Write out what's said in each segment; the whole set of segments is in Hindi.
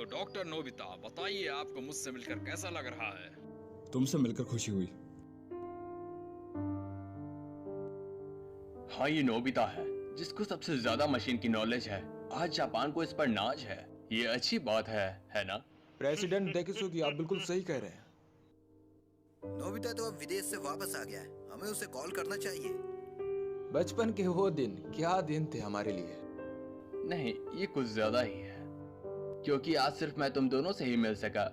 तो डॉक्टर नोबिता, बताइए आपको मुझसे मिलकर कैसा लग रहा है? तुमसे मिलकर खुशी हुई। हाँ, ये नोबिता है जिसको सबसे ज्यादा मशीन की नॉलेज है। आज जापान को इस पर नाज है। ये अच्छी बात है ना? प्रेसिडेंट डेकिसुगी, आप बिल्कुल सही कह रहे हैं। नोबिता तो अब विदेश से वापस आ गया है, हमें उसे कॉल करना चाहिए। बचपन के वो दिन क्या दिन थे हमारे लिए। नहीं, ये कुछ ज्यादा ही है, क्योंकि आज सिर्फ मैं तुम दोनों से ही मिल सका।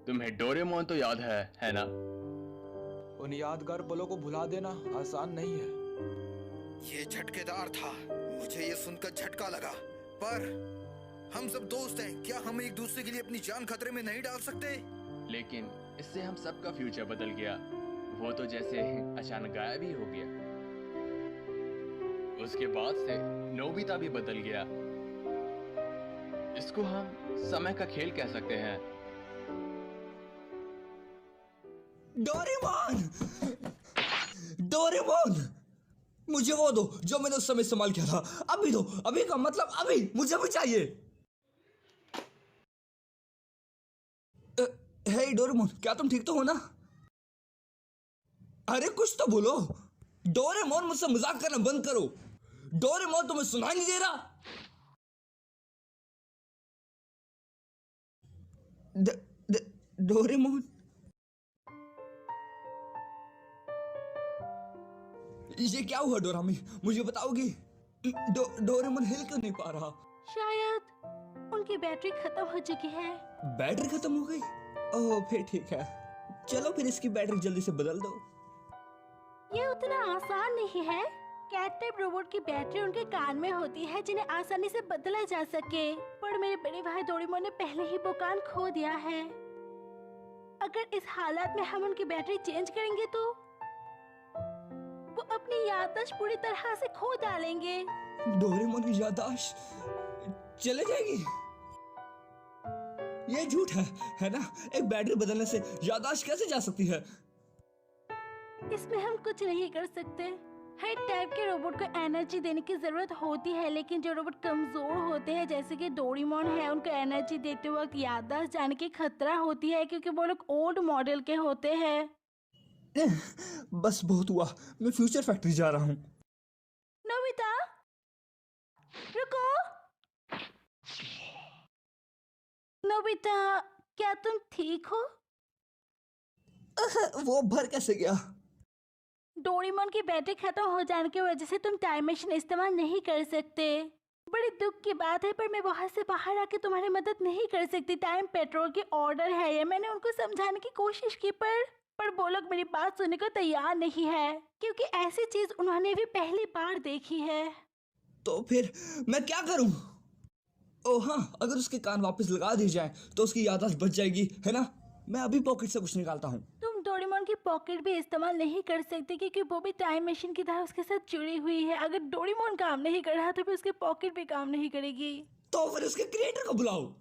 तुम्हें डोरेमोन तो याद है ना? उन यादगार पलों को भुला देना आसान नहीं है। ये झटकेदार था, मुझे ये सुनकर झटका लगा। पर हम सब दोस्त हैं, क्या हम एक दूसरे के लिए अपनी जान खतरे में नहीं डाल सकते? लेकिन इससे हम सबका फ्यूचर बदल गया। वो तो जैसे अचानक गायब ही हो गया। उसके बाद से नोबिता भी बदल गया। इसको हम समय का खेल कह सकते हैं। डोरेमोन! डोरेमोन! मुझे वो दो जो मैंने उस समय इस्तेमाल किया था। अभी दो, अभी का मतलब अभी, मुझे भी चाहिए। हे डोरेमोन, क्या तुम ठीक तो हो ना? अरे कुछ तो बोलो। डोरेमोन, मुझसे मजाक करना बंद करो। डोरेमोन, तुम्हें सुनाई नहीं दे रहा? डोरेमोन, ये क्या हुआ डोरामी? मुझे बताओगी? डोरेमोन हिल क्यों नहीं पा रहा? शायद उनकी बैटरी खत्म हो चुकी है। बैटरी खत्म हो गई? ओह, फिर ठीक है। चलो फिर इसकी बैटरी जल्दी से बदल दो। ये उतना आसान नहीं है। कैट टाइप रोबोट की बैटरी उनके कान में होती है, जिन्हें आसानी से बदला जा सके। पर मेरे बड़े भाई डोरेमोन ने पहले ही वो कान खो दिया है। अगर इस हालत में हम उनकी बैटरी चेंज करेंगे तो वो अपनी याददाश्त पूरी तरह से खो डालेंगे। डोरेमोन की याददाश्त चले जाएगी? ये झूठ है ना? एक बैटरी बदलने से याददाश्त कैसे जा सकती है? इसमें हम कुछ नहीं कर सकते। हर टाइप के रोबोट को एनर्जी देने की जरूरत होती है, लेकिन जो रोबोट कमजोर होते हैं जैसे कि डोरेमोन है, उनको एनर्जी देते वक्त याददाश्त जाने की खतरा होती है, क्योंकि वो लोग ओल्ड मॉडल के होते हैं। बस बहुत हुआ, मैं फ्यूचर फैक्ट्री जा रहा हूँ। नोबिता, रुको। नोबिता, क्या तुम ठीक हो? वो भर कैसे गया? डोरेमोन की बैटरी खत्म हो जाने की वजह से तुम टाइम मशीन इस्तेमाल नहीं कर सकते। बड़ी दुख की बात है, पर मैं वहां से बाहर आके तुम्हारी मदद नहीं कर सकती। टाइम पेट्रोल की ऑर्डर है ये। मैंने उनको समझाने की कोशिश की, पर वो लोग मेरी बात सुनने को तैयार नहीं है, क्योंकि ऐसी चीज उन्होंने भी पहली बार देखी है। तो फिर मैं क्या करूं? ओह हाँ, अगर उसके कान वापस लगा दी जाए तो उसकी याददाश्त बच जाएगी, है ना? मैं अभी पॉकेट से कुछ निकालता हूँ। तुम डोरेमोन की पॉकेट भी इस्तेमाल नहीं कर सकते, क्योंकि वो भी टाइम मशीन की तरह उसके साथ जुड़ी हुई है। अगर डोरेमोन काम नहीं कर रहा तो फिर उसकी पॉकेट भी काम नहीं करेगी। तो फिर उसके क्रिएटर को बुलाओ।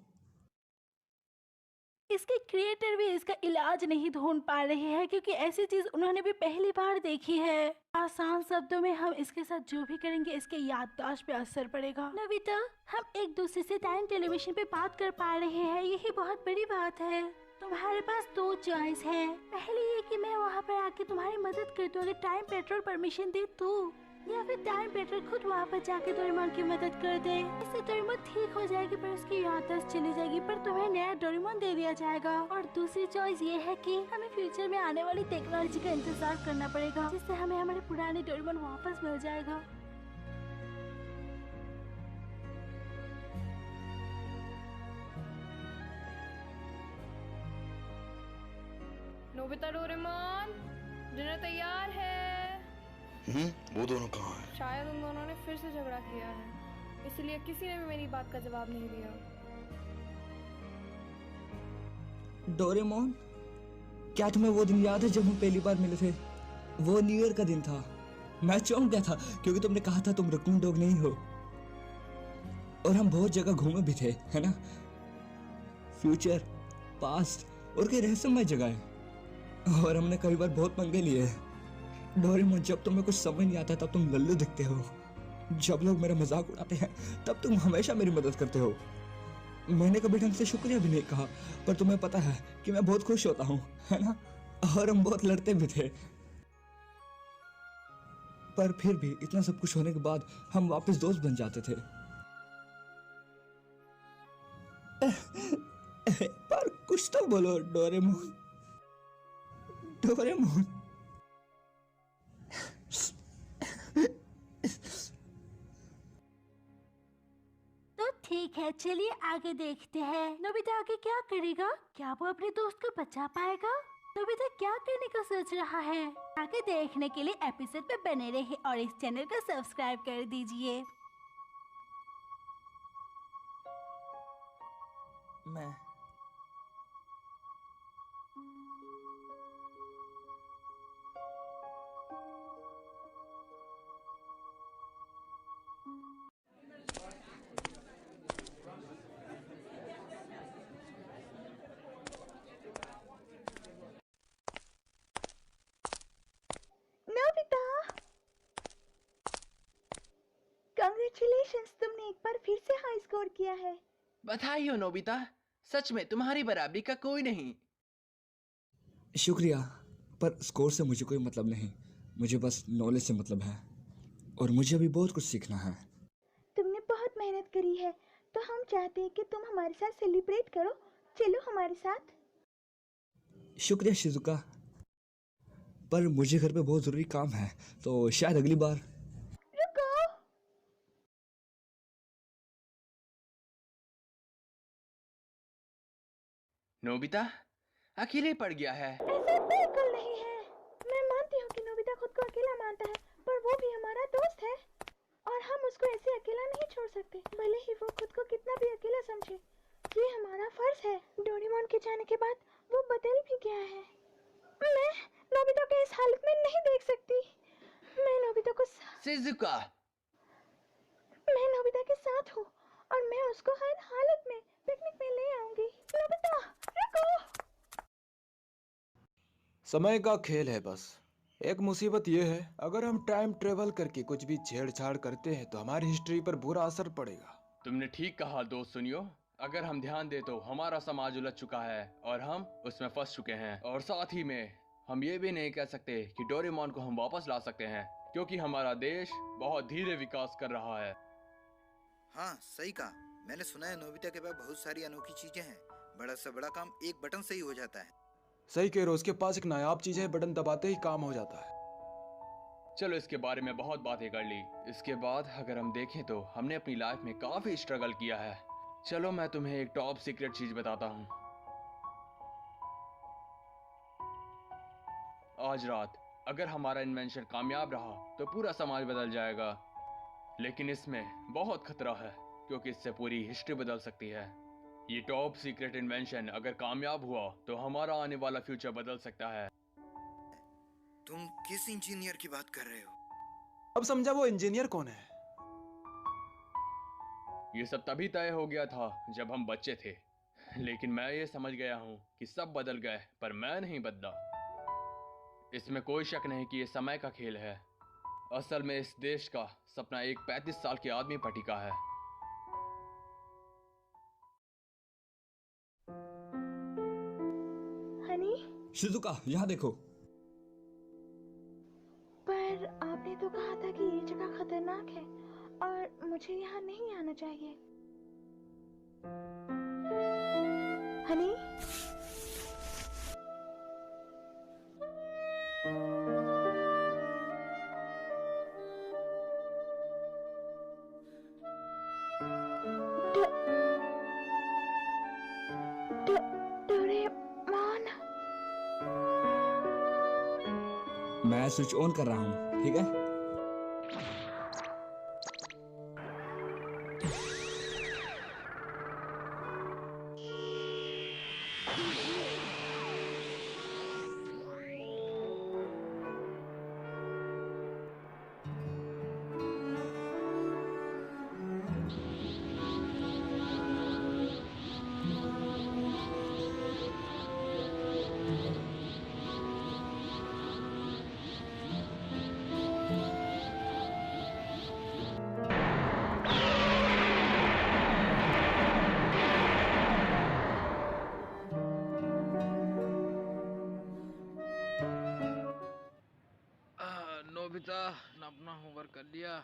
इसके क्रिएटर भी इसका इलाज नहीं ढूंढ पा रहे हैं, क्योंकि ऐसी चीज उन्होंने भी पहली बार देखी है। आसान शब्दों में, हम इसके साथ जो भी करेंगे इसके याददाश्त पे असर पड़ेगा। नोबिता, हम एक दूसरे से टाइम टेलीविजन पे बात कर पा रहे हैं, यही बहुत बड़ी बात है। तुम्हारे पास दो चॉइस है। पहली ये कि मैं वहाँ पर आके तुम्हारी मदद कर दूँ, अगर टाइम पेट्रोल परमिशन दे तो, या फिर टाइम पेट्रोल खुद वहाँ पर जाके डोरेमोन की मदद कर दे। इससे डोरेमोन ठीक हो जाएगी, पर उसकी याददाश्त चली जाएगी, पर तुम्हें नया डोरेमोन दे दिया जाएगा। और दूसरी चॉइस ये है कि हमें फ्यूचर में आने वाली टेक्नोलॉजी का इंतजार करना पड़ेगा, जिससे हमें हमारे पुराने डोरेमोन वापस मिल जाएगा। नोबिता, डोरेमोन, डिनर तैयार है। वो दोनों कहाँ हैं? शायद उन दोनों ने फिर से झगड़ा किया है, इसलिए किसी ने भी मेरी बात का जवाब नहीं दिया। डोरेमोन, क्या तुम्हें वो दिन याद है जब हम पहली बार मिले थे? वो न्यू ईयर का दिन था। मैं चौंक गया था क्योंकि तुमने कहा था तुम रकून डॉग नहीं हो, और हम बहुत जगह घूमे भी थे, है ना? फ्यूचर, पास्ट और कई रहस्यमय जगह है, और हमने कई बार बहुत पंगे लिए। डोरेमोन, जब तुम्हें कुछ समझ नहीं आता तब तुम लल्लू दिखते हो, जब लोग मेरा मजाक उड़ाते हैं तब तुम हमेशा मेरी मदद करते हो। मैंने कभी ढंग से शुक्रिया भी नहीं कहा, पर तुम्हें पता है कि मैं बहुत खुश होता हूँ, है ना? और हम बहुत लड़ते भी थे, पर फिर भी इतना सब कुछ होने के बाद हम वापस दोस्त बन जाते थे। पर कुछ तो बोलो डोरेमोन। डोरेमोन। तो ठीक है, चलिए आगे देखते हैं। नोबिता आगे क्या करेगा? क्या वो अपने दोस्त को बचा पाएगा? नोबिता क्या करने का सोच रहा है? आगे देखने के लिए एपिसोड पे बने रहिए और इस चैनल को सब्सक्राइब कर दीजिए। मैं नोबिता, कांग्रेचुलेशंस, तुमने एक बार फिर से हाई स्कोर किया है। बधाई हो नोबिता, सच में तुम्हारी बराबरी का कोई नहीं। शुक्रिया, पर स्कोर से मुझे कोई मतलब नहीं। मुझे बस नॉलेज से मतलब है, और मुझे अभी बहुत कुछ सीखना है। तुमने बहुत मेहनत करी है, तो हम चाहते हैं कि तुम हमारे साथ सेलिब्रेट करो। चलो हमारे साथ। शुक्रिया शिजुका, पर मुझे घर पे बहुत ज़रूरी काम है, तो शायद अगली बार। रुको, नोबिता अकेले पड़ गया है। ऐसा बिल्कुल नहीं है। मैं मानती हूँ कि नोबिता खुद को अकेला मानता है, पर वो भी हमारा दोस्त है और हम उसको ऐसे अकेला नहीं छोड़ सकते, भले ही वो खुद को कितना भी अकेला समझे। ये हमारा फर्ज है। डोरेमोन के जाने के बाद वो बदल भी गया है। मैं नोबिता को इस हालत में नहीं देख सकती। मैं नोबिता को शिजुका, मैं नोबिता के साथ हूँ और मैं उसको हर हालत में पिकनिक में ले आऊंगी। नोबिता रुको। समय का खेल है बस। एक मुसीबत यह है, अगर हम टाइम ट्रेवल करके कुछ भी छेड़छाड़ करते हैं तो हमारी हिस्ट्री पर बुरा असर पड़ेगा। तुमने ठीक कहा दोस्त। सुनियो, अगर हम ध्यान दे तो हमारा समाज उलझ चुका है और हम उसमें फंस चुके हैं। और साथ ही में हम ये भी नहीं कह सकते कि डोरेमोन को हम वापस ला सकते हैं, क्योंकि हमारा देश बहुत धीरे विकास कर रहा है। हाँ, सही कहा। मैंने सुना है नोबिता के पास बहुत सारी अनोखी चीजें हैं। बड़ा से बड़ा काम एक बटन से ही हो जाता है। सही कह रहे हो, उसके पास एक नायाब चीज है, बटन दबाते ही काम हो जाता है। चलो इसके बारे में बहुत बातें कर ली। इसके बाद अगर हम देखें तो हमने अपनी लाइफ में काफी स्ट्रगल किया है। चलो मैं तुम्हें एक टॉप सीक्रेट चीज बताता हूँ। आज रात अगर हमारा इन्वेंशन कामयाब रहा तो पूरा समाज बदल जाएगा, लेकिन इसमें बहुत खतरा है, क्योंकि इससे पूरी हिस्ट्री बदल सकती है। ये टॉप सीक्रेट इन्वेंशन अगर कामयाब हुआ तो हमारा आने वाला फ्यूचर बदल सकता है। तुम किस इंजीनियर की बात कर रहे हो? अब समझा वो इंजीनियर कौन है। ये सब तभी तय हो गया था जब हम बच्चे थे, लेकिन मैं ये समझ गया हूँ कि सब बदल गए पर मैं नहीं बदला। इसमें कोई शक नहीं कि ये समय का खेल है। असल में इस देश का सपना एक 35 साल के आदमी पर टिका है। हनी, शिजुका, यहाँ देखो। पर आपने तो कहा था कि ये जगह खतरनाक है और मुझे यहाँ नहीं आना चाहिए। हनी, डोरेमोन। मैं स्विच ऑन कर रहा हूँ, ठीक है? नोबिता, अपना होमवर्क कर लिया?